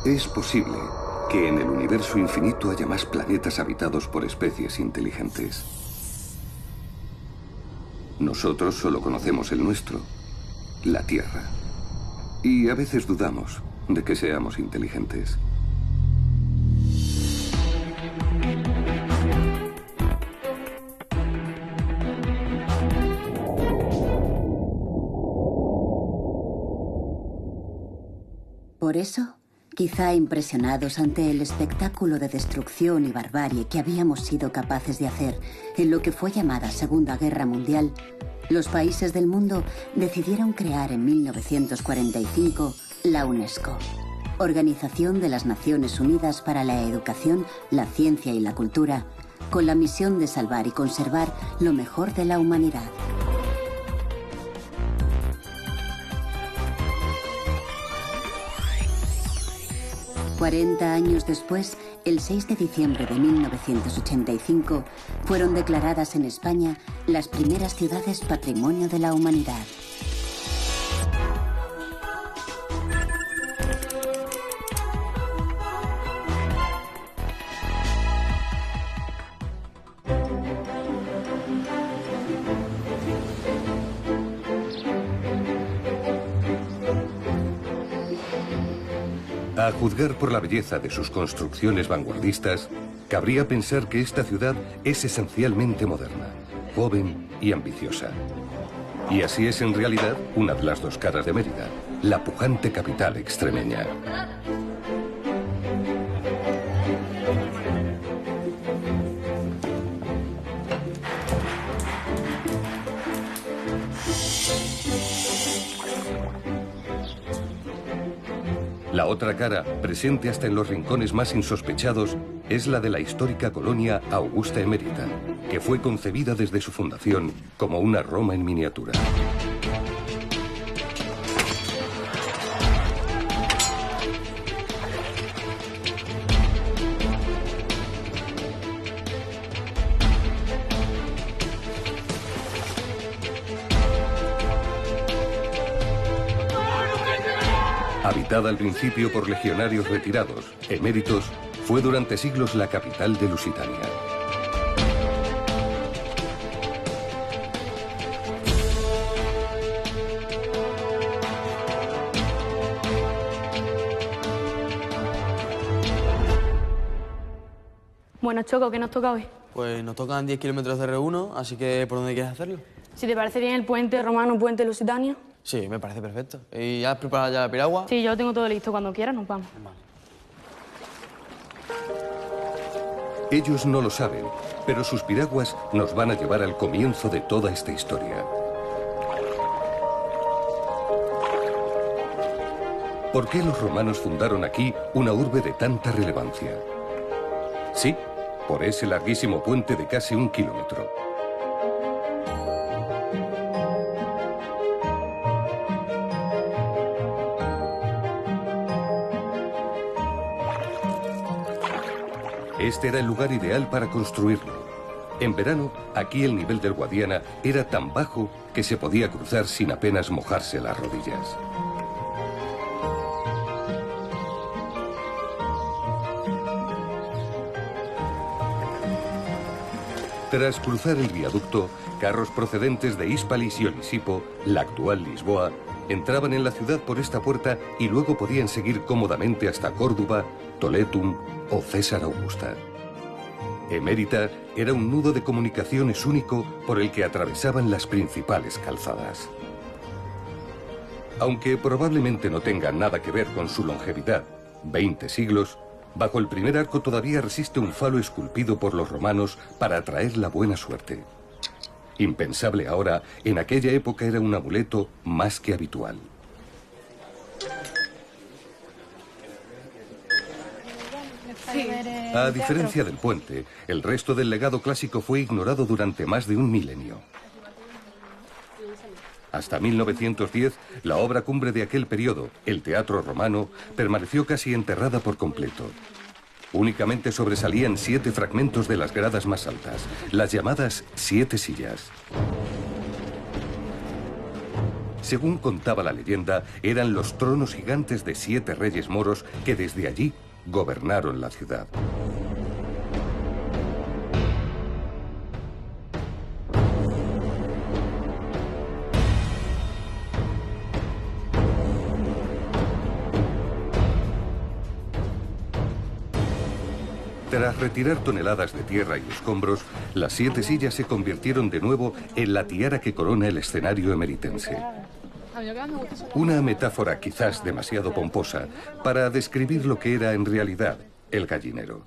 Es posible que en el universo infinito haya más planetas habitados por especies inteligentes. Nosotros solo conocemos el nuestro, la Tierra. Y a veces dudamos de que seamos inteligentes. Por eso, quizá impresionados ante el espectáculo de destrucción y barbarie que habíamos sido capaces de hacer en lo que fue llamada Segunda Guerra Mundial, los países del mundo decidieron crear en 1945 la UNESCO, Organización de las Naciones Unidas para la Educación, la Ciencia y la Cultura, con la misión de salvar y conservar lo mejor de la humanidad. «40 años después, el 6 de diciembre de 1985, fueron declaradas en España las primeras ciudades Patrimonio de la Humanidad. A juzgar por la belleza de sus construcciones vanguardistas, cabría pensar que esta ciudad es esencialmente moderna, joven y ambiciosa. Y así es en realidad una de las dos caras de Mérida, la pujante capital extremeña. La otra cara, presente hasta en los rincones más insospechados, es la de la histórica colonia Augusta Emérita, que fue concebida desde su fundación como una Roma en miniatura. Habitada al principio por legionarios retirados, eméritos, fue durante siglos la capital de Lusitania. Bueno, Choco, ¿qué nos toca hoy? Pues nos tocan 10 kilómetros de R1, así que ¿por dónde quieres hacerlo? Si te parece bien el puente romano, puente lusitania. Sí, me parece perfecto. ¿Y ya has preparado ya la piragua? Sí, yo tengo todo listo. Cuando quieras nos vamos. Ellos no lo saben, pero sus piraguas nos van a llevar al comienzo de toda esta historia. ¿Por qué los romanos fundaron aquí una urbe de tanta relevancia? Sí, por ese larguísimo puente de casi 1 kilómetro. Este era el lugar ideal para construirlo. En verano, aquí el nivel del Guadiana era tan bajo que se podía cruzar sin apenas mojarse las rodillas. Tras cruzar el viaducto, carros procedentes de Hispalis y Olisipo, la actual Lisboa, entraban en la ciudad por esta puerta y luego podían seguir cómodamente hasta Córdoba, Toletum o César Augusta. Emérita era un nudo de comunicaciones único por el que atravesaban las principales calzadas. Aunque probablemente no tenga nada que ver con su longevidad, 20 siglos, bajo el primer arco todavía resiste un falo esculpido por los romanos para atraer la buena suerte. Impensable ahora, en aquella época era un amuleto más que habitual. A diferencia del puente, el resto del legado clásico fue ignorado durante más de 1 milenio. Hasta 1910, la obra cumbre de aquel periodo, el Teatro Romano, permaneció casi enterrada por completo. Únicamente sobresalían 7 fragmentos de las gradas más altas, las llamadas 7 sillas. Según contaba la leyenda, eran los tronos gigantes de 7 reyes moros que desde allí gobernaron la ciudad. Tras retirar toneladas de tierra y escombros, las 7 sillas se convirtieron de nuevo en la tiara que corona el escenario emeritense. Una metáfora quizás demasiado pomposa para describir lo que era en realidad el gallinero.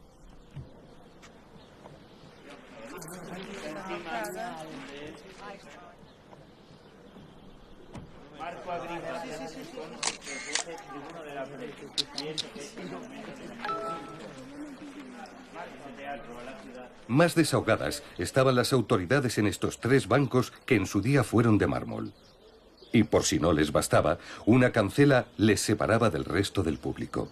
Más desahogadas estaban las autoridades en estos 3 bancos que en su día fueron de mármol. Y por si no les bastaba, una cancela les separaba del resto del público.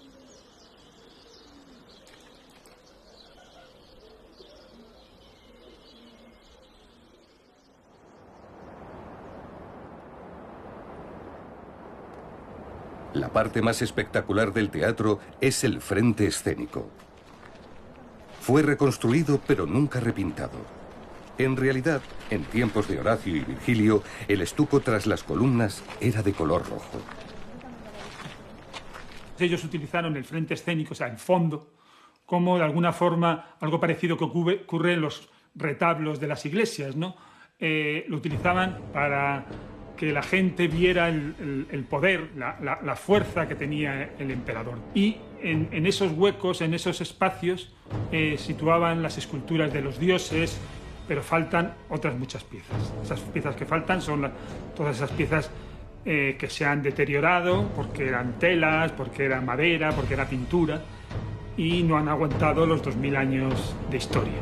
La parte más espectacular del teatro es el frente escénico. Fue reconstruido pero nunca repintado. En realidad, en tiempos de Horacio y Virgilio, el estuco tras las columnas era de color rojo. Ellos utilizaron el frente escénico, o sea, el fondo, como de alguna forma algo parecido que ocurre en los retablos de las iglesias, ¿no? Lo utilizaban para que la gente viera el poder, la fuerza que tenía el emperador. Y en esos huecos, en esos espacios, situaban las esculturas de los dioses, pero faltan otras muchas piezas. Esas piezas que faltan son todas esas piezas que se han deteriorado porque eran telas, porque era madera, porque era pintura, y no han aguantado los 2000 años de historia.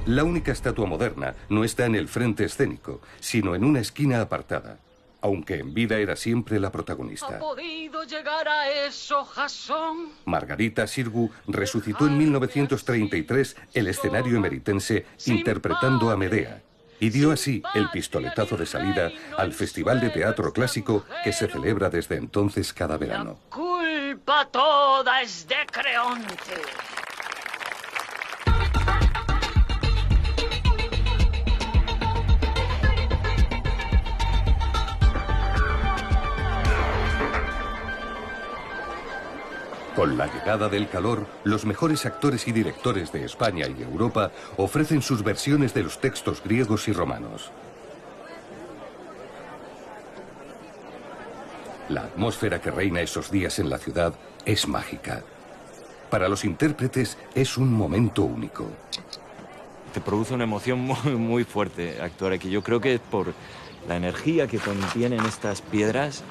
La única estatua moderna no está en el frente escénico, sino en una esquina apartada, aunque en vida era siempre la protagonista. ¿Ha podido llegar a eso, Jasón? Margarita Xirgu resucitó en 1933 el escenario emeritense interpretando a Medea y dio así el pistoletazo de salida al Festival de Teatro Clásico que se celebra desde entonces cada verano. La culpa toda es de Creonte. Con la llegada del calor, los mejores actores y directores de España y Europa ofrecen sus versiones de los textos griegos y romanos. La atmósfera que reina esos días en la ciudad es mágica. Para los intérpretes es un momento único. Te produce una emoción muy fuerte actuar aquí. Yo creo que es por la energía que contienen estas piedras,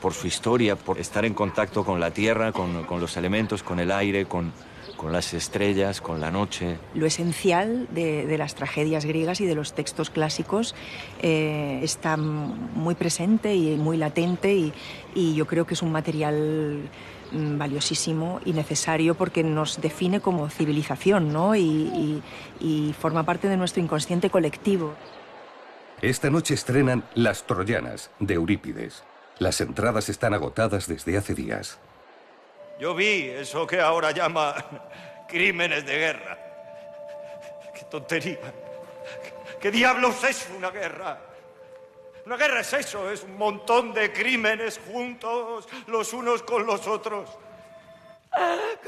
por su historia, por estar en contacto con la tierra, con los elementos, con el aire, con las estrellas, con la noche. Lo esencial de las tragedias griegas y de los textos clásicos está muy presente y muy latente y yo creo que es un material valiosísimo y necesario porque nos define como civilización, ¿no? y forma parte de nuestro inconsciente colectivo. Esta noche estrenan Las Troyanas, de Eurípides. Las entradas están agotadas desde hace días. Yo vi eso que ahora llaman crímenes de guerra. ¡Qué tontería! ¿Qué diablos es una guerra? Una guerra es eso, es un montón de crímenes juntos los unos con los otros.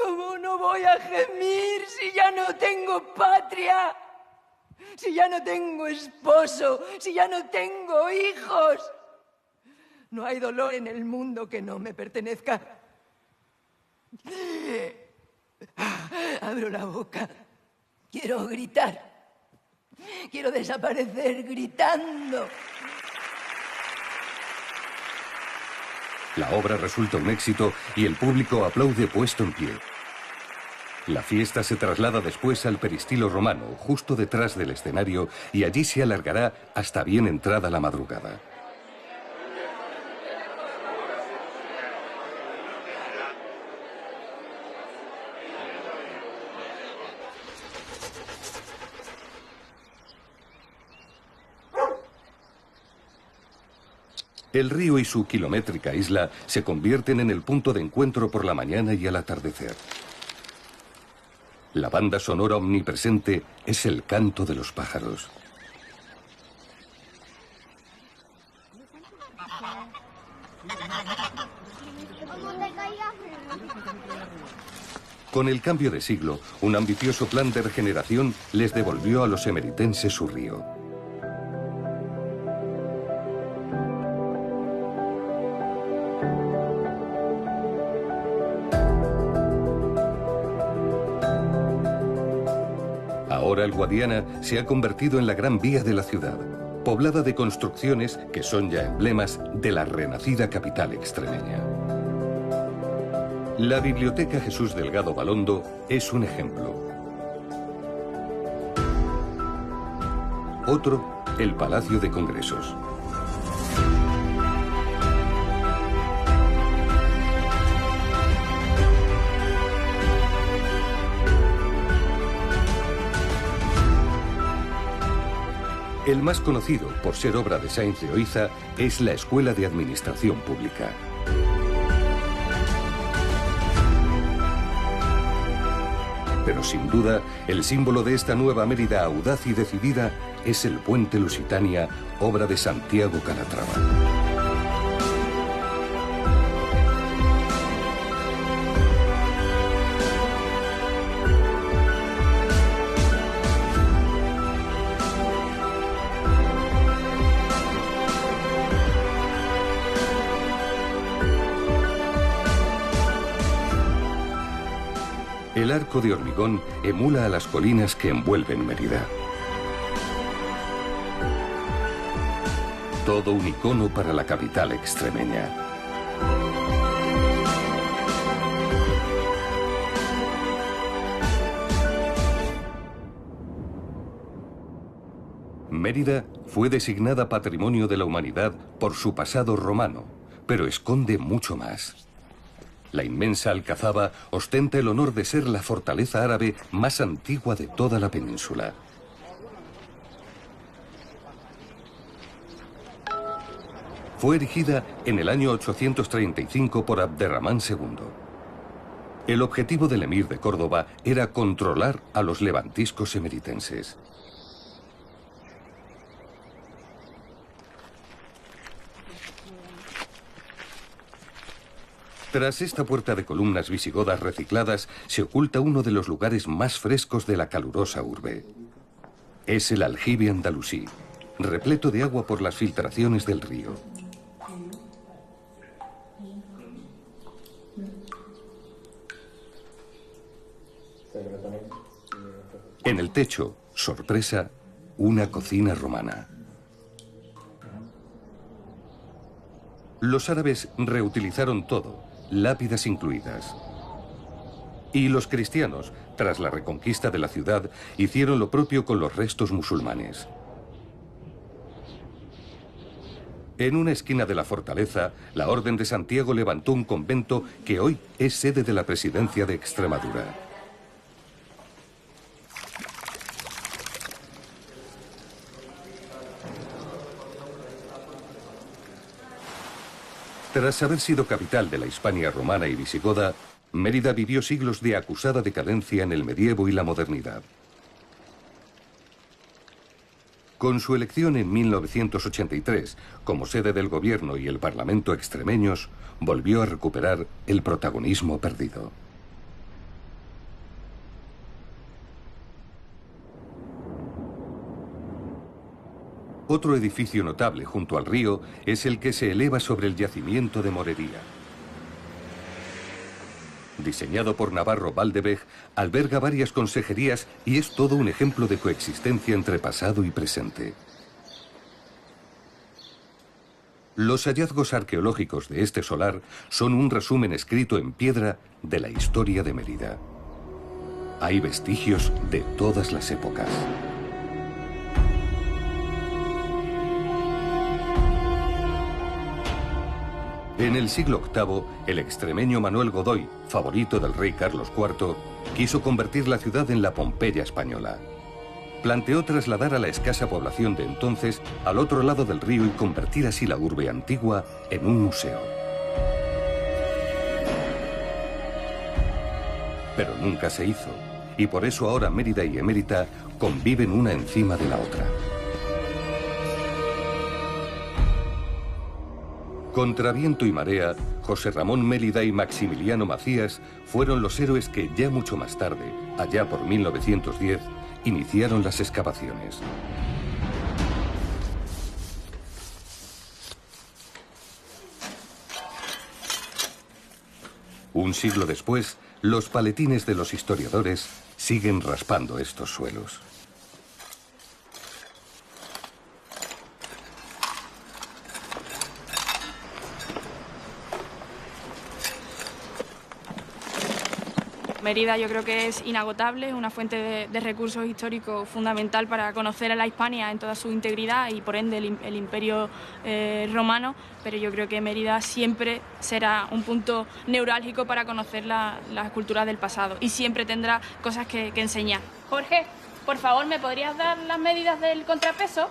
¿Cómo no voy a gemir si ya no tengo patria? Si ya no tengo esposo, si ya no tengo hijos. No hay dolor en el mundo que no me pertenezca. Abro la boca. Quiero gritar. Quiero desaparecer gritando. La obra resulta un éxito y el público aplaude puesto en pie. La fiesta se traslada después al peristilo romano, justo detrás del escenario, y allí se alargará hasta bien entrada la madrugada. El río y su kilométrica isla se convierten en el punto de encuentro por la mañana y al atardecer. La banda sonora omnipresente es el canto de los pájaros. Con el cambio de siglo, un ambicioso plan de regeneración les devolvió a los emeritenses su río. Ahora el Guadiana se ha convertido en la gran vía de la ciudad, poblada de construcciones que son ya emblemas de la renacida capital extremeña. La Biblioteca Jesús Delgado Balondo es un ejemplo. Otro, el Palacio de Congresos. El más conocido, por ser obra de Sáenz de Oiza, es la Escuela de Administración Pública. Pero sin duda, el símbolo de esta nueva Mérida audaz y decidida es el Puente Lusitania, obra de Santiago Calatrava. El arco de hormigón emula a las colinas que envuelven Mérida. Todo un icono para la capital extremeña. Mérida fue designada Patrimonio de la Humanidad por su pasado romano, pero esconde mucho más. La inmensa Alcazaba ostenta el honor de ser la fortaleza árabe más antigua de toda la península. Fue erigida en el año 835 por Abderramán II. El objetivo del emir de Córdoba era controlar a los levantiscos emeritenses. Tras esta puerta de columnas visigodas recicladas se oculta uno de los lugares más frescos de la calurosa urbe. Es el aljibe andalusí, repleto de agua por las filtraciones del río. En el techo, sorpresa, una cocina romana. Los árabes reutilizaron todo, lápidas incluidas. Y los cristianos, tras la reconquista de la ciudad, hicieron lo propio con los restos musulmanes. En una esquina de la fortaleza, la Orden de Santiago levantó un convento que hoy es sede de la Presidencia de Extremadura. Tras haber sido capital de la Hispania romana y visigoda, Mérida vivió siglos de acusada decadencia en el medievo y la modernidad. Con su elección en 1983 como sede del gobierno y el parlamento extremeños, volvió a recuperar el protagonismo perdido. Otro edificio notable junto al río es el que se eleva sobre el yacimiento de Morería. Diseñado por Navarro Valdevej, alberga varias consejerías y es todo un ejemplo de coexistencia entre pasado y presente. Los hallazgos arqueológicos de este solar son un resumen escrito en piedra de la historia de Mérida. Hay vestigios de todas las épocas. En el siglo VIII, el extremeño Manuel Godoy, favorito del rey Carlos IV, quiso convertir la ciudad en la Pompeya española. planteó trasladar a la escasa población de entonces al otro lado del río y convertir así la urbe antigua en un museo. Pero nunca se hizo, y por eso ahora Mérida y Emérita conviven una encima de la otra. Contra viento y marea, José Ramón Mérida y Maximiliano Macías fueron los héroes que ya mucho más tarde, allá por 1910, iniciaron las excavaciones. Un siglo después, los paletines de los historiadores siguen raspando estos suelos. Mérida yo creo que es inagotable, es una fuente de recursos históricos fundamental para conocer a la Hispania en toda su integridad y por ende el Imperio Romano, pero yo creo que Mérida siempre será un punto neurálgico para conocer las culturas del pasado y siempre tendrá cosas que enseñar. Jorge, por favor, ¿me podrías dar las medidas del contrapeso?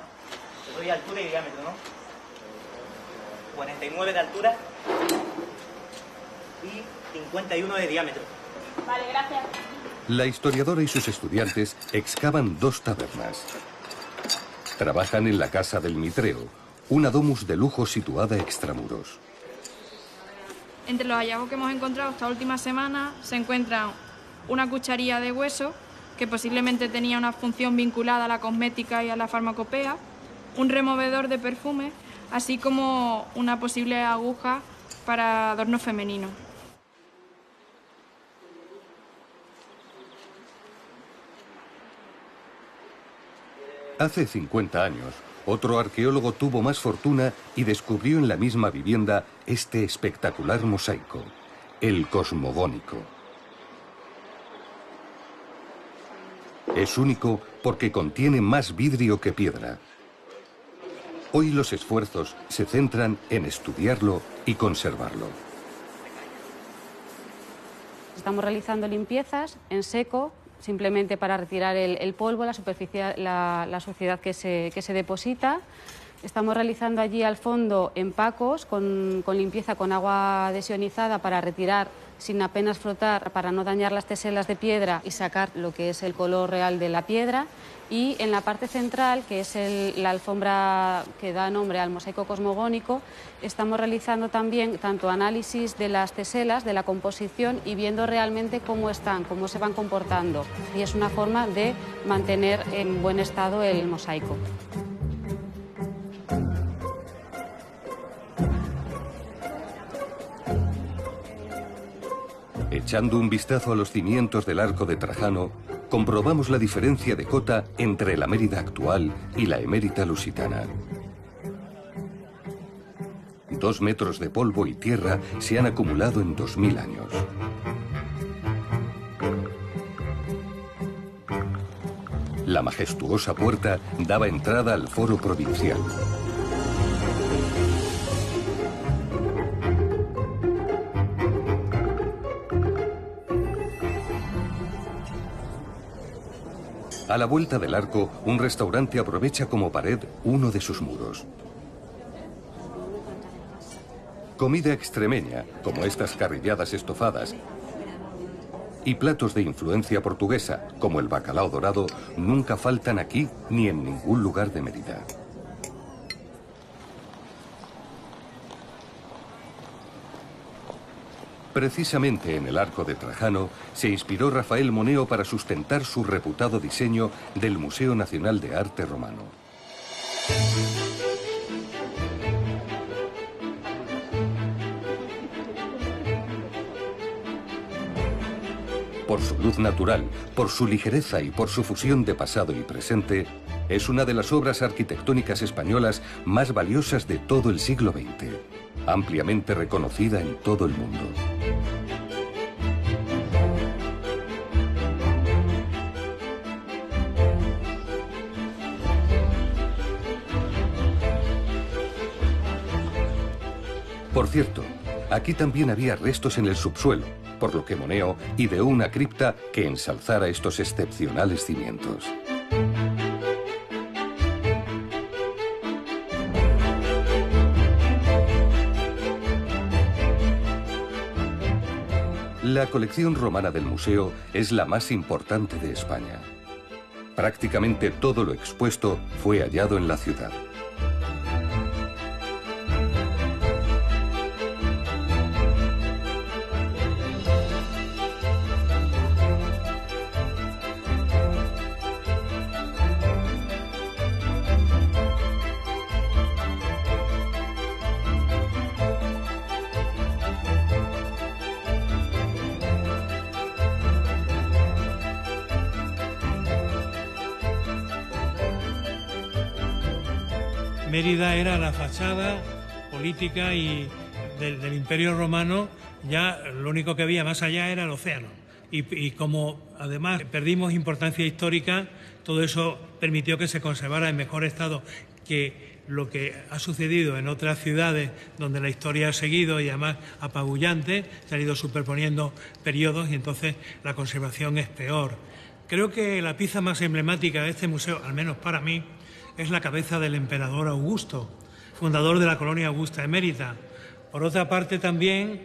Te doy altura y diámetro, ¿no? 49 de altura y 51 de diámetro. Vale, gracias. La historiadora y sus estudiantes excavan 2 tabernas. Trabajan en la Casa del Mitreo, una domus de lujo situada extramuros. Entre los hallazgos que hemos encontrado esta última semana se encuentra una cucharilla de hueso que posiblemente tenía una función vinculada a la cosmética y a la farmacopea, un removedor de perfume, así como una posible aguja para adorno femenino. Hace 50 años, otro arqueólogo tuvo más fortuna y descubrió en la misma vivienda este espectacular mosaico, el cosmogónico. Es único porque contiene más vidrio que piedra. Hoy los esfuerzos se centran en estudiarlo y conservarlo. Estamos realizando limpiezas en seco, simplemente para retirar el polvo, la superficie, la suciedad que se deposita. Estamos realizando allí al fondo empacos con limpieza con agua desionizada para retirar sin apenas frotar, para no dañar las teselas de piedra y sacar lo que es el color real de la piedra. Y en la parte central, que es la alfombra que da nombre al mosaico cosmogónico, estamos realizando también tanto análisis de las teselas, de la composición y viendo realmente cómo están, cómo se van comportando. Y es una forma de mantener en buen estado el mosaico. Echando un vistazo a los cimientos del arco de Trajano, comprobamos la diferencia de cota entre la Mérida actual y la Emérita lusitana. 2 metros de polvo y tierra se han acumulado en 2000 años. La majestuosa puerta daba entrada al foro provincial. A la vuelta del arco, un restaurante aprovecha como pared uno de sus muros. Comida extremeña, como estas carrilladas estofadas, y platos de influencia portuguesa, como el bacalao dorado, nunca faltan aquí ni en ningún lugar de Mérida. Precisamente en el arco de Trajano se inspiró Rafael Moneo para sustentar su reputado diseño del Museo Nacional de Arte Romano. Por su luz natural, por su ligereza y por su fusión de pasado y presente, es una de las obras arquitectónicas españolas más valiosas de todo el siglo XX, ampliamente reconocida en todo el mundo. Por cierto, aquí también había restos en el subsuelo, por lo que Moneo ideó una cripta que ensalzara estos excepcionales cimientos. La colección romana del museo es la más importante de España. Prácticamente todo lo expuesto fue hallado en la ciudad. Mérida era la fachada política y del Imperio Romano. Ya lo único que había más allá era el océano. Y como además perdimos importancia histórica, todo eso permitió que se conservara en mejor estado que lo que ha sucedido en otras ciudades donde la historia ha seguido y además apabullante, se han ido superponiendo periodos y entonces la conservación es peor. Creo que la pieza más emblemática de este museo, al menos para mí, es la cabeza del emperador Augusto, fundador de la colonia Augusta de Mérida. Por otra parte, también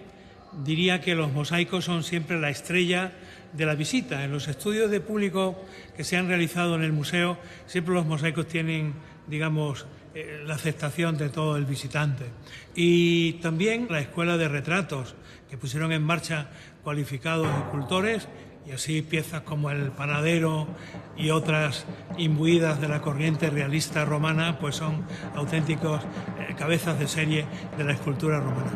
diría que los mosaicos son siempre la estrella de la visita. En los estudios de público que se han realizado en el museo, siempre los mosaicos tienen, digamos, la aceptación de todo el visitante. Y también la escuela de retratos que pusieron en marcha cualificados escultores, y así piezas como El Panadero y otras imbuidas de la corriente realista romana, pues son auténticos cabezas de serie de la escultura romana.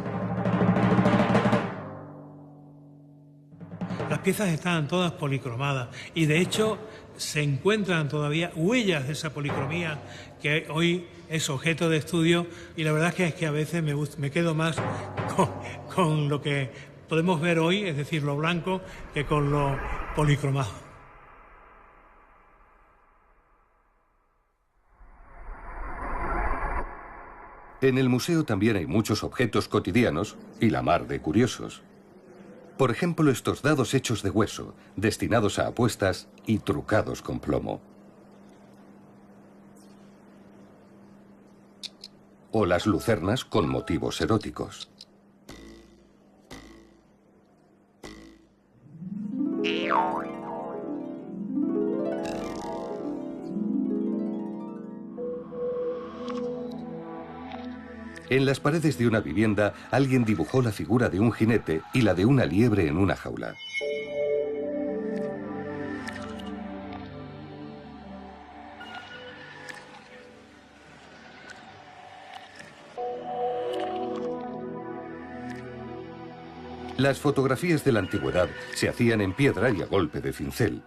Las piezas estaban todas policromadas y de hecho se encuentran todavía huellas de esa policromía que hoy es objeto de estudio, y la verdad es que a veces me quedo más con lo que podemos ver hoy, es decir, lo blanco, que con lo policromado. En el museo también hay muchos objetos cotidianos y la mar de curiosos. Por ejemplo, estos dados hechos de hueso, destinados a apuestas y trucados con plomo. O las lucernas con motivos eróticos. En las paredes de una vivienda, alguien dibujó la figura de un jinete y la de una liebre en una jaula. Las fotografías de la antigüedad se hacían en piedra y a golpe de cincel.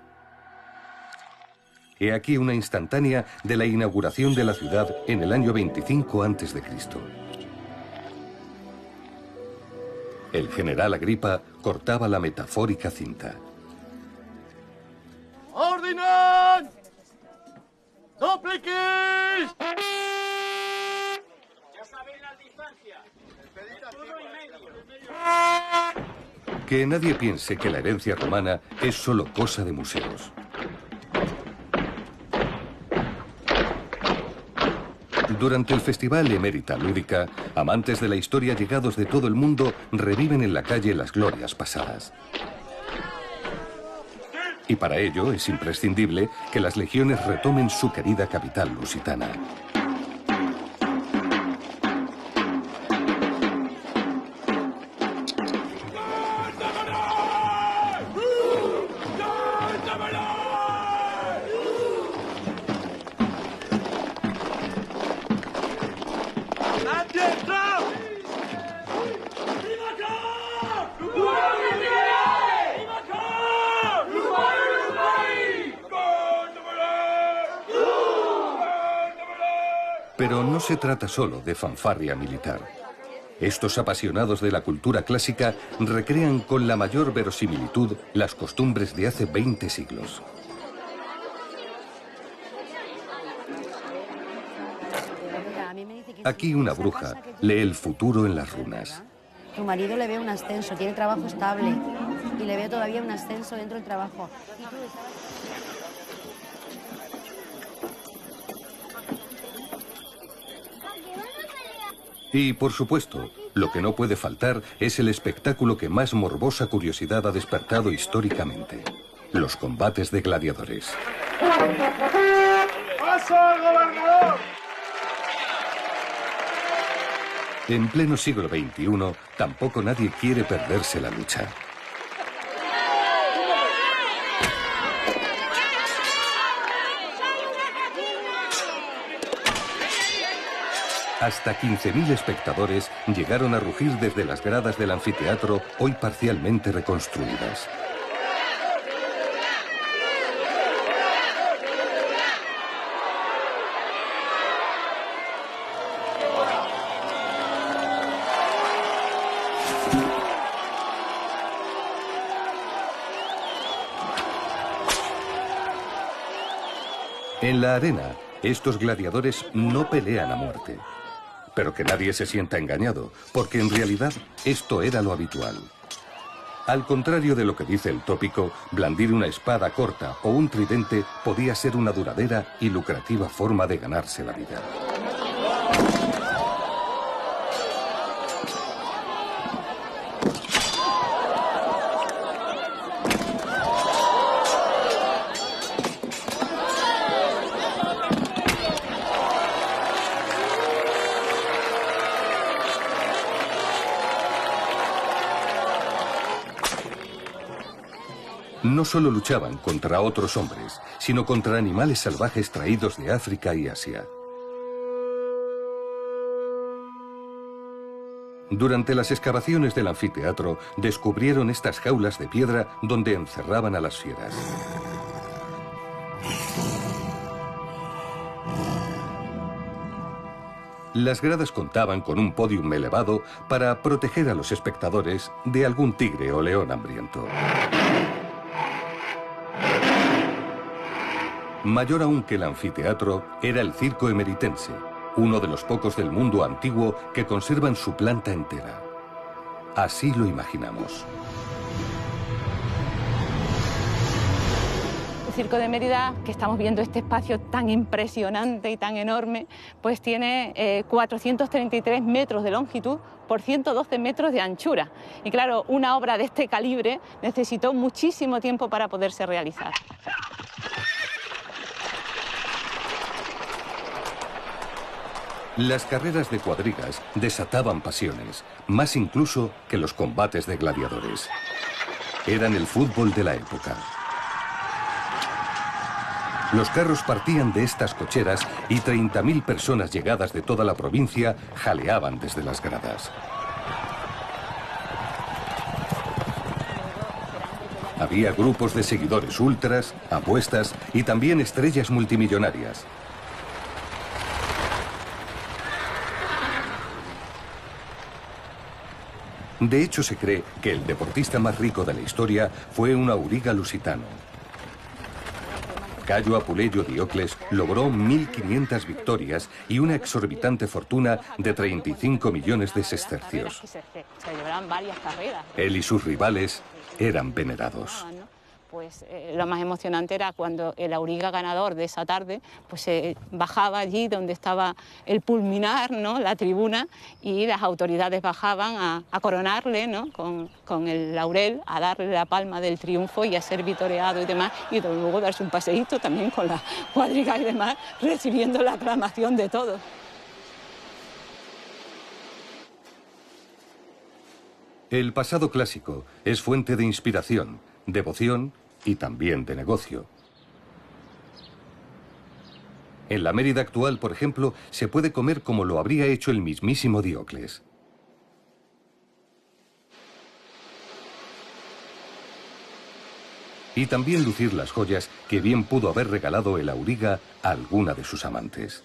He aquí una instantánea de la inauguración de la ciudad en el año 25 a.C. El general Agripa cortaba la metafórica cinta. ¡Ordinen! ¡Dopliquis! Ya sabéis las distancias. Que nadie piense que la herencia romana es solo cosa de museos. Durante el festival Emerita Lúdica, amantes de la historia llegados de todo el mundo reviven en la calle las glorias pasadas. Y para ello es imprescindible que las legiones retomen su querida capital lusitana. Pero no se trata solo de fanfarria militar. Estos apasionados de la cultura clásica recrean con la mayor verosimilitud las costumbres de hace 20 siglos. Aquí una bruja lee el futuro en las runas. Tu marido le ve un ascenso, tiene trabajo estable y le ve todavía un ascenso dentro del trabajo. Y, por supuesto, Lo que no puede faltar es el espectáculo que más morbosa curiosidad ha despertado históricamente: los combates de gladiadores. ¡Paso al gobernador! En pleno siglo XXI, tampoco nadie quiere perderse la lucha. Hasta 15.000 espectadores llegaron a rugir desde las gradas del anfiteatro, hoy parcialmente reconstruidas. En la arena, estos gladiadores no pelean a muerte. Pero que nadie se sienta engañado, porque en realidad esto era lo habitual. Al contrario de lo que dice el tópico, blandir una espada corta o un tridente podía ser una duradera y lucrativa forma de ganarse la vida. No solo luchaban contra otros hombres, sino contra animales salvajes traídos de África y Asia. Durante las excavaciones del anfiteatro, descubrieron estas jaulas de piedra donde encerraban a las fieras. Las gradas contaban con un pódium elevado para proteger a los espectadores de algún tigre o león hambriento. Mayor aún que el anfiteatro era el circo emeritense, uno de los pocos del mundo antiguo que conservan su planta entera. Así lo imaginamos. El Circo de Mérida, que estamos viendo este espacio tan impresionante y tan enorme, pues tiene 433 metros de longitud por 112 metros de anchura. Y claro, una obra de este calibre necesitó muchísimo tiempo para poderse realizar. Las carreras de cuadrigas desataban pasiones, más incluso que los combates de gladiadores. Eran el fútbol de la época. Los carros partían de estas cocheras y 30.000 personas llegadas de toda la provincia jaleaban desde las gradas. Había grupos de seguidores ultras, apuestas y también estrellas multimillonarias. De hecho, se cree que el deportista más rico de la historia fue un auriga lusitano. Cayo Apuleyo Diocles logró 1.500 victorias y una exorbitante fortuna de 35 millones de sestercios. Él y sus rivales eran venerados. Pues lo más emocionante era cuando el auriga ganador de esa tarde pues bajaba allí donde estaba el pulminar, ¿no?, la tribuna, y las autoridades bajaban a coronarle, ¿no?, con el laurel, a darle la palma del triunfo y a ser vitoreado y demás, y luego darse un paseíto también con la cuadriga y demás, recibiendo la aclamación de todos. El pasado clásico es fuente de inspiración, devoción y también de negocio. En la Mérida actual, por ejemplo, se puede comer como lo habría hecho el mismísimo Diocles. Y también lucir las joyas que bien pudo haber regalado el auriga a alguna de sus amantes.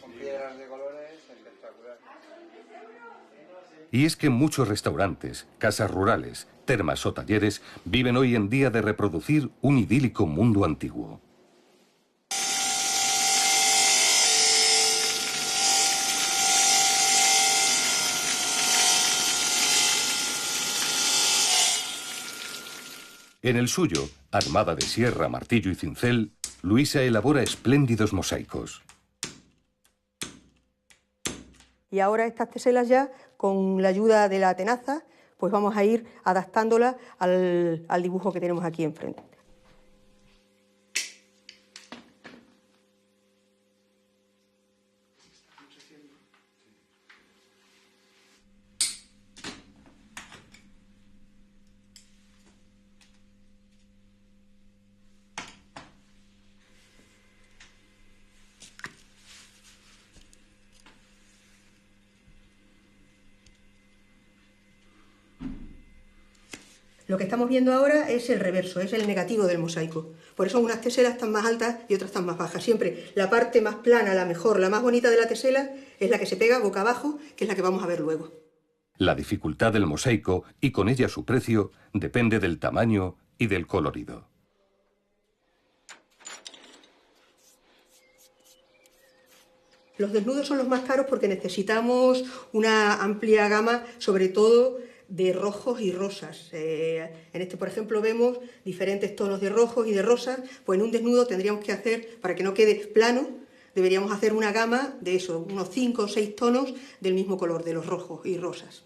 Y es que muchos restaurantes, casas rurales, termas o talleres viven hoy en día de reproducir un idílico mundo antiguo. En el suyo, armada de sierra, martillo y cincel, Luisa elabora espléndidos mosaicos. Y ahora estas teselas ya, con la ayuda de la tenaza, pues vamos a ir adaptándolas al dibujo que tenemos aquí enfrente. Lo que estamos viendo ahora es el reverso, es el negativo del mosaico. Por eso unas teselas están más altas y otras están más bajas. Siempre la parte más plana, la mejor, la más bonita de la tesela es la que se pega boca abajo, que es la que vamos a ver luego. La dificultad del mosaico, y con ella su precio, depende del tamaño y del colorido. Los desnudos son los más caros porque necesitamos una amplia gama, sobre todo de rojos y rosas. En este, por ejemplo, vemos diferentes tonos de rojos y de rosas. Pues en un desnudo tendríamos que hacer, para que no quede plano, deberíamos hacer una gama de eso, unos 5 o 6 tonos del mismo color, de los rojos y rosas.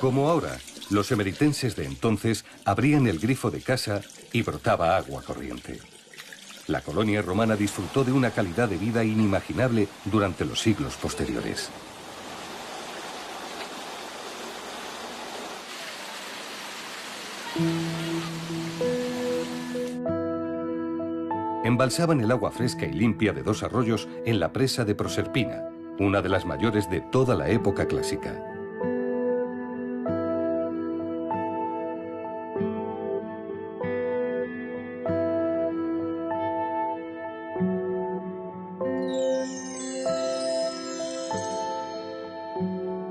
Como ahora, los emeritenses de entonces abrían el grifo de casa y brotaba agua corriente. La colonia romana disfrutó de una calidad de vida inimaginable durante los siglos posteriores. Embalsaban el agua fresca y limpia de 2 arroyos en la presa de Proserpina, una de las mayores de toda la época clásica.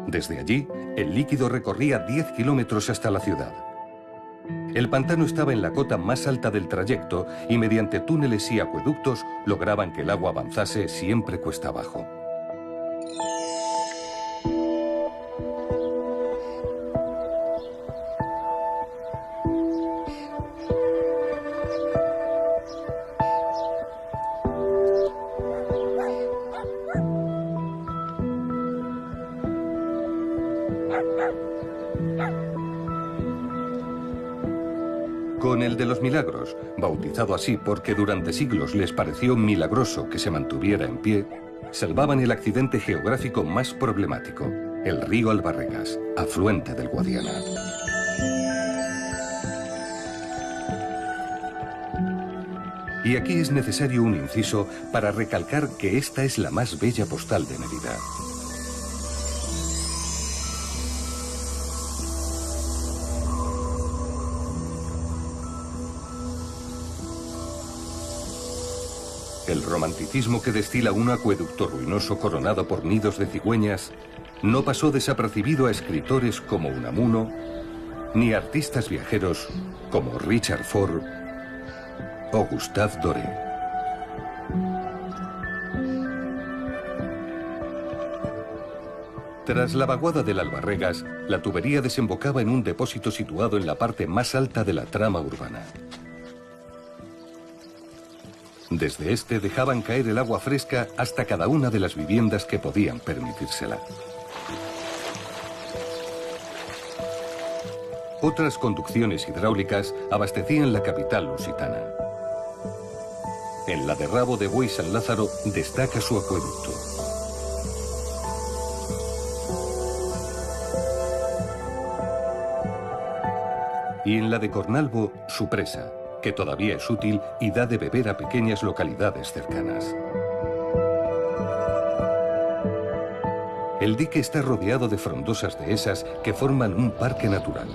Desde allí, el líquido recorría 10 kilómetros hasta la ciudad. El pantano estaba en la cota más alta del trayecto y mediante túneles y acueductos lograban que el agua avanzase siempre cuesta abajo. Con el de los milagros, bautizado así porque durante siglos les pareció milagroso que se mantuviera en pie, salvaban el accidente geográfico más problemático, el río Albarregas, afluente del Guadiana. Y aquí es necesario un inciso para recalcar que esta es la más bella postal de Mérida. El romanticismo que destila un acueducto ruinoso coronado por nidos de cigüeñas no pasó desapercibido a escritores como Unamuno, ni a artistas viajeros como Richard Ford o Gustave Doré. Tras la vaguada del Albarregas, la tubería desembocaba en un depósito situado en la parte más alta de la trama urbana. Desde este dejaban caer el agua fresca hasta cada una de las viviendas que podían permitírsela. Otras conducciones hidráulicas abastecían la capital lusitana. En la de Rabo de Buey San Lázaro destaca su acueducto. Y en la de Cornalvo, su presa, que todavía es útil y da de beber a pequeñas localidades cercanas. El dique está rodeado de frondosas dehesas que forman un parque natural.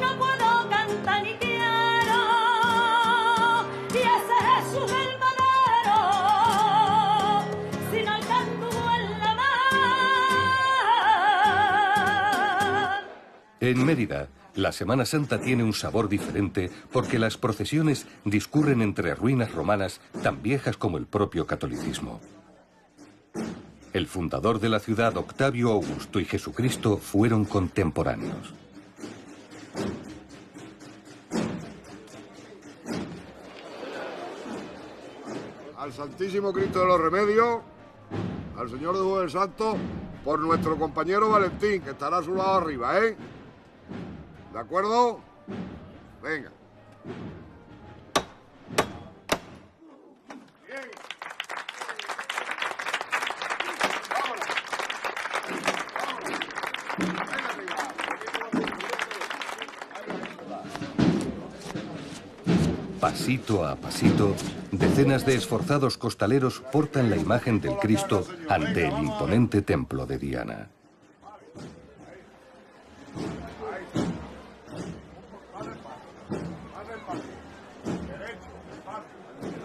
No puedo En Mérida, la Semana Santa tiene un sabor diferente porque las procesiones discurren entre ruinas romanas tan viejas como el propio catolicismo. El fundador de la ciudad, Octavio Augusto, y Jesucristo fueron contemporáneos. Al Santísimo Cristo de los Remedios, al Señor de Juego Santo, por nuestro compañero Valentín, que estará a su lado arriba, ¿eh? ¿De acuerdo? Venga. Pasito a pasito, decenas de esforzados costaleros portan la imagen del Cristo ante el imponente templo de Diana.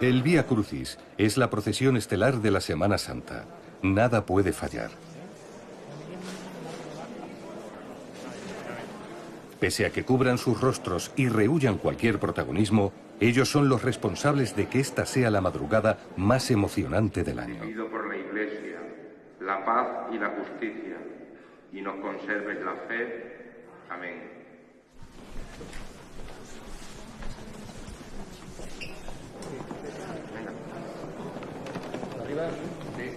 El Vía Crucis es la procesión estelar de la Semana Santa. Nada puede fallar. Pese a que cubran sus rostros y rehuyan cualquier protagonismo, ellos son los responsables de que esta sea la madrugada más emocionante del año. Te pido por la Iglesia, la paz y la justicia, y nos conserves la fe. Amén. ¿Arriba? Sí.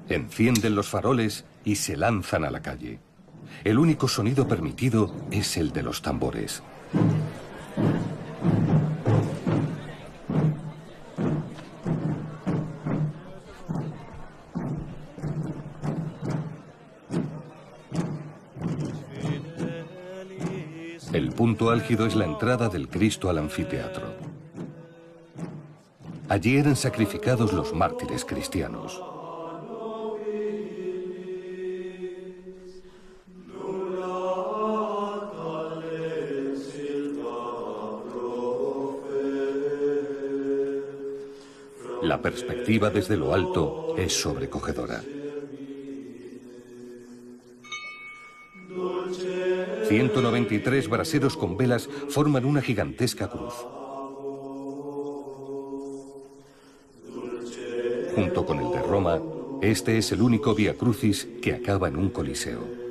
Encienden los faroles y se lanzan a la calle. El único sonido permitido es el de los tambores. El punto álgido es la entrada del Cristo al anfiteatro. Allí eran sacrificados los mártires cristianos. La perspectiva desde lo alto es sobrecogedora. 193 braseros con velas forman una gigantesca cruz. Junto con el de Roma, este es el único Vía Crucis que acaba en un coliseo.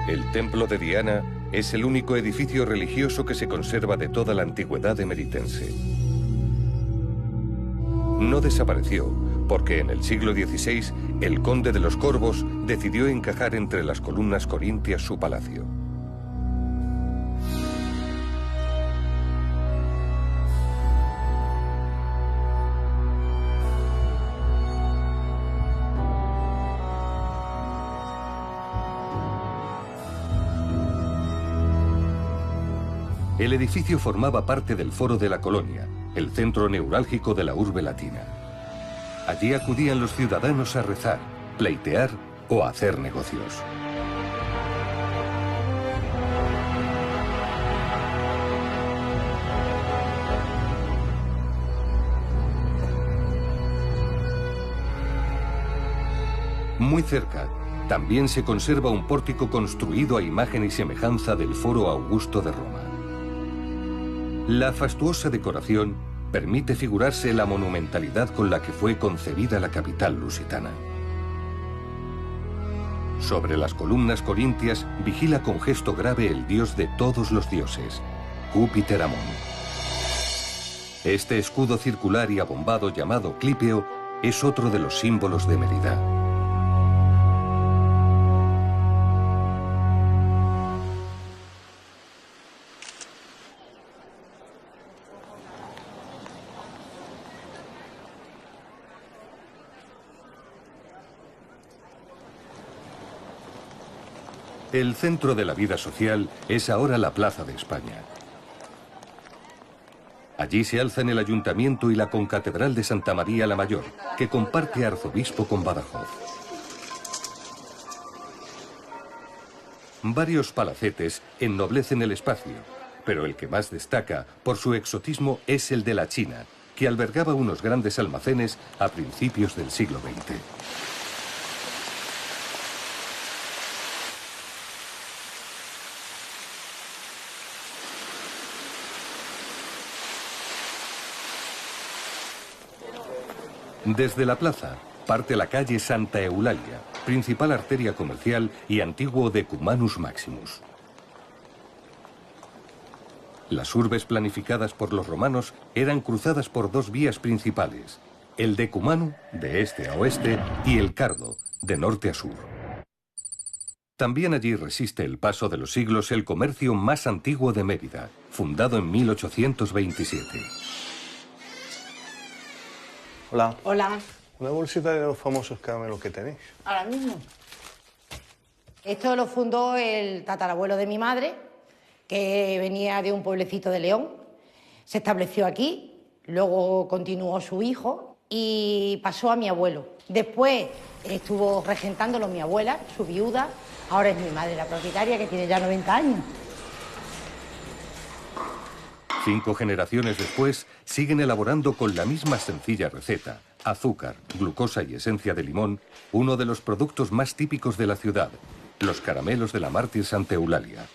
El templo de Diana es el único edificio religioso que se conserva de toda la antigüedad emeritense. No desapareció porque en el siglo XVI el conde de los Corvos decidió encajar entre las columnas corintias su palacio. El edificio formaba parte del Foro de la Colonia, el centro neurálgico de la urbe latina. Allí acudían los ciudadanos a rezar, pleitear o a hacer negocios. Muy cerca, también se conserva un pórtico construido a imagen y semejanza del Foro Augusto de Roma. La fastuosa decoración permite figurarse la monumentalidad con la que fue concebida la capital lusitana. Sobre las columnas corintias vigila con gesto grave el dios de todos los dioses, Júpiter Amón. Este escudo circular y abombado llamado clípeo es otro de los símbolos de Mérida. El centro de la vida social es ahora la Plaza de España. Allí se alzan el Ayuntamiento y la Concatedral de Santa María la Mayor, que comparte arzobispo con Badajoz. Varios palacetes ennoblecen el espacio, pero el que más destaca por su exotismo es el de la China, que albergaba unos grandes almacenes a principios del siglo XX. Desde la plaza parte la calle Santa Eulalia, principal arteria comercial y antiguo Decumanus Maximus. Las urbes planificadas por los romanos eran cruzadas por dos vías principales, el Decumano, de este a oeste, y el Cardo, de norte a sur. También allí resiste el paso de los siglos el comercio más antiguo de Mérida, fundado en 1827. Hola. Hola. Una bolsita de los famosos caramelos que tenéis. Ahora mismo. Esto lo fundó el tatarabuelo de mi madre, que venía de un pueblecito de León. Se estableció aquí, luego continuó su hijo y pasó a mi abuelo. Después estuvo regentándolo mi abuela, su viuda. Ahora es mi madre la propietaria, que tiene ya 90 años. 5 generaciones después, siguen elaborando con la misma sencilla receta, azúcar, glucosa y esencia de limón, uno de los productos más típicos de la ciudad, los caramelos de la mártir Santa Eulalia.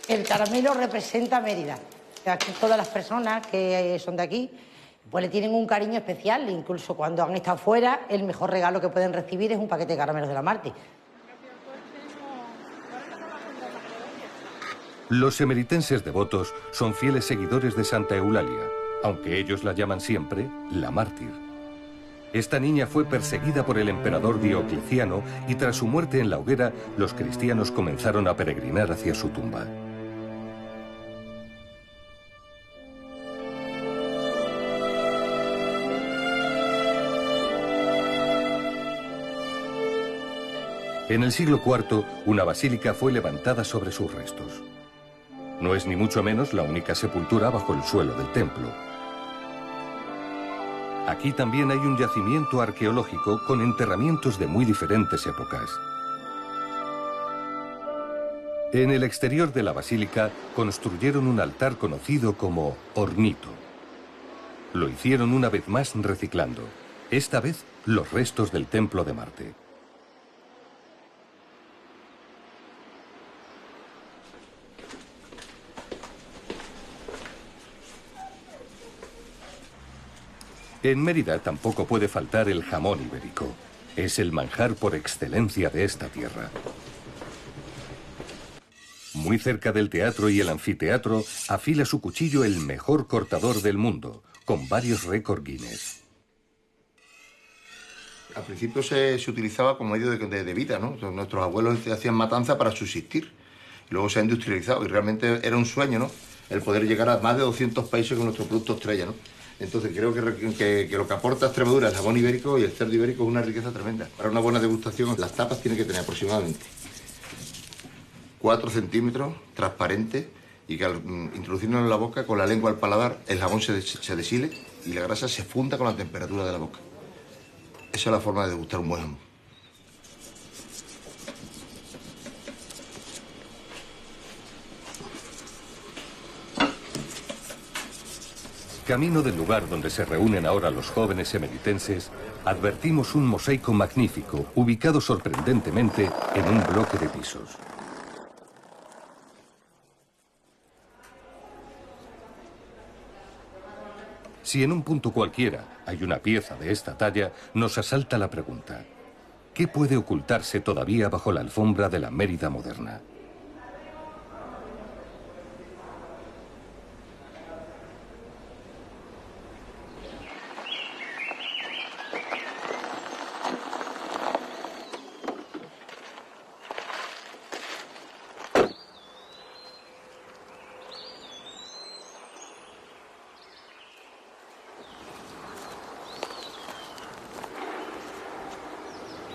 El caramelo representa Mérida. Aquí todas las personas que son de aquí pues le tienen un cariño especial. Incluso cuando han estado fuera, el mejor regalo que pueden recibir es un paquete de caramelos de la Mártir. Los emeritenses devotos son fieles seguidores de Santa Eulalia, aunque ellos la llaman siempre la mártir. Esta niña fue perseguida por el emperador Diocleciano y tras su muerte en la hoguera, los cristianos comenzaron a peregrinar hacia su tumba. En el siglo IV, una basílica fue levantada sobre sus restos. No es ni mucho menos la única sepultura bajo el suelo del templo. Aquí también hay un yacimiento arqueológico con enterramientos de muy diferentes épocas. En el exterior de la basílica construyeron un altar conocido como ornito. Lo hicieron una vez más reciclando, esta vez los restos del templo de Marte. En Mérida tampoco puede faltar el jamón ibérico. Es el manjar por excelencia de esta tierra. Muy cerca del teatro y el anfiteatro, afila su cuchillo el mejor cortador del mundo, con varios récords Guinness. Al principio se utilizaba como medio de vida, ¿no? Nuestros abuelos hacían matanza para subsistir. Luego se ha industrializado y realmente era un sueño, ¿no? El poder llegar a más de 200 países con nuestro producto estrella, ¿no? Entonces creo que lo que aporta Extremadura, el jamón ibérico y el cerdo ibérico, es una riqueza tremenda. Para una buena degustación, las tapas tienen que tener aproximadamente 4 centímetros, transparente, y que al introducirlo en la boca, con la lengua al paladar, el jamón se deshile y la grasa se funda con la temperatura de la boca. Esa es la forma de degustar un buen jamón. Camino del lugar donde se reúnen ahora los jóvenes emeritenses, advertimos un mosaico magnífico, ubicado sorprendentemente en un bloque de pisos. Si en un punto cualquiera hay una pieza de esta talla, nos asalta la pregunta: ¿qué puede ocultarse todavía bajo la alfombra de la Mérida moderna?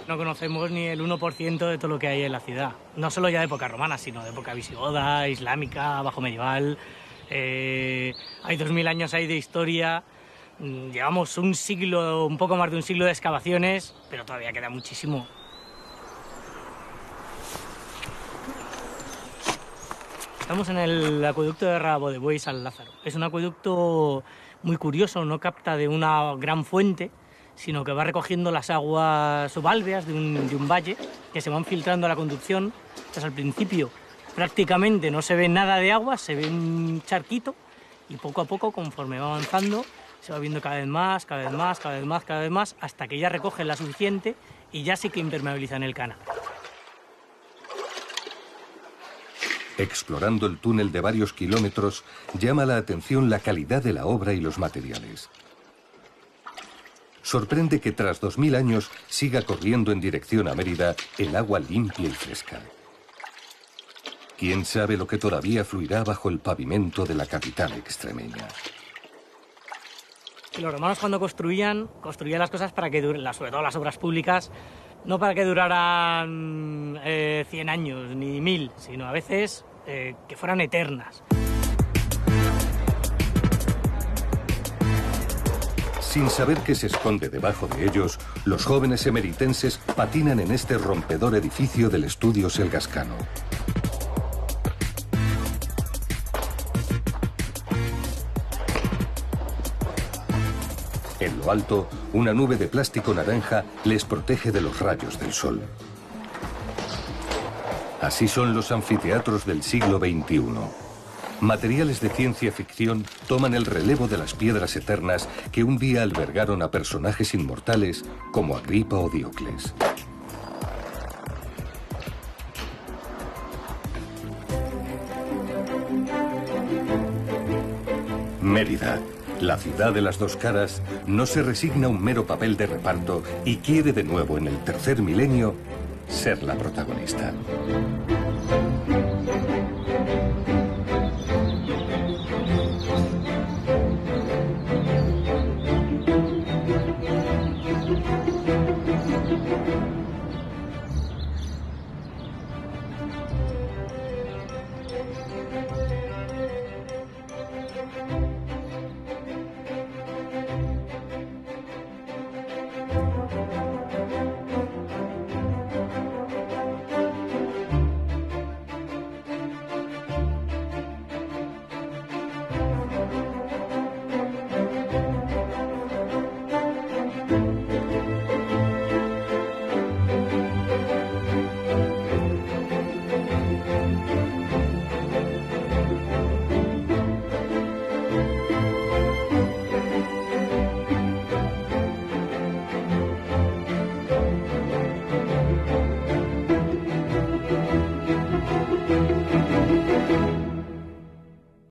No conocemos ni el 1% de todo lo que hay en la ciudad. No solo ya de época romana, sino de época visigoda, islámica, bajo medieval. Hay 2000 años ahí de historia. Llevamos un siglo, un poco más de un siglo de excavaciones, pero todavía queda muchísimo. Estamos en el acueducto de Rabo de Buey San Lázaro. Es un acueducto muy curioso, no capta de una gran fuente, sino que va recogiendo las aguas subalveas de un valle que se van filtrando a la conducción. Entonces, al principio prácticamente no se ve nada de agua, se ve un charquito y poco a poco, conforme va avanzando, se va viendo cada vez más, cada vez más, cada vez más, cada vez más, hasta que ya recogen la suficiente y ya sí que impermeabilizan el canal. Explorando el túnel de varios kilómetros, llama la atención la calidad de la obra y los materiales. Sorprende que tras 2000 años siga corriendo en dirección a Mérida el agua limpia y fresca. ¿Quién sabe lo que todavía fluirá bajo el pavimento de la capital extremeña? Y los romanos, cuando construían las cosas para que duren, sobre todo las obras públicas, no para que duraran 100 años ni 1000, sino a veces que fueran eternas. Sin saber qué se esconde debajo de ellos, los jóvenes emeritenses patinan en este rompedor edificio del Estudio Selgascano. En lo alto, una nube de plástico naranja les protege de los rayos del sol. Así son los anfiteatros del siglo XXI. Materiales de ciencia ficción toman el relevo de las piedras eternas que un día albergaron a personajes inmortales como Agripa o Diocles. Mérida, la ciudad de las dos caras, no se resigna a un mero papel de reparto y quiere de nuevo en el tercer milenio ser la protagonista.